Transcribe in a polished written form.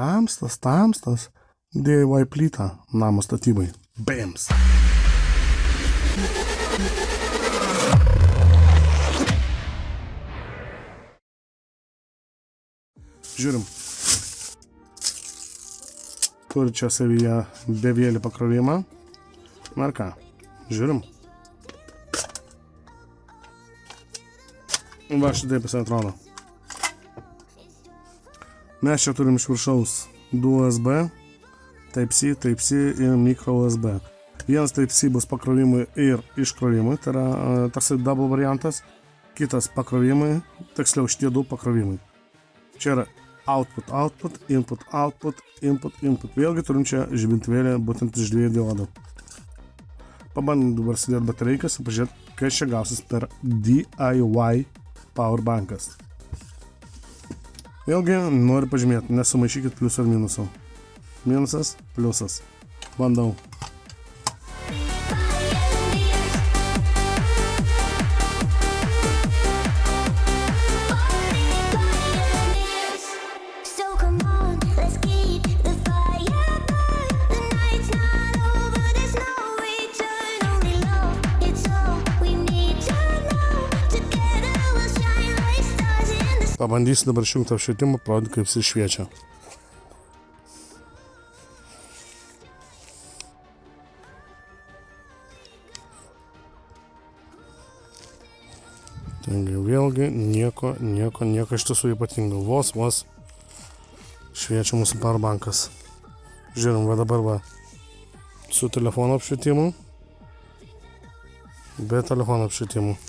Tamstas. DIY plyta namo statybai. Bams. Žiūrim. Turi čia savyje bevėlį pakrovimą. Na ir ką? Žiūrim. Va, šitaip jis atrodo. Mes čia turim iš viršaus 2 USB, Type-C ir micro USB. Vienas Type-C bus pakrovimui ir iškrovimui, tai yra tarsi double variantas. Kitas pakrovimui, tiksliau šitie 2 pakrovimui. Čia yra output, input. Vėlgi turim čia žibintuvėlį būtent iš 2 diodų. Pabandom dabar sudėti batareikas ir pažiūrėti, kas čia gausis per DIY powerbankas. Vėlgi noriu pažymėti, nesumaišykit pliusų ir minusų. Minusas, pliusas. Bandau. Pabandysiu dabar išjungti apšvietimą, parodyti, kaip jis šviečia. Taigi vėlgi nieko iš tiesų ypatingo. Vos šviečia mūsų powerbankas. Žiūrim, va dabar va su telefono apšvietimu, be telefono apšvietimu.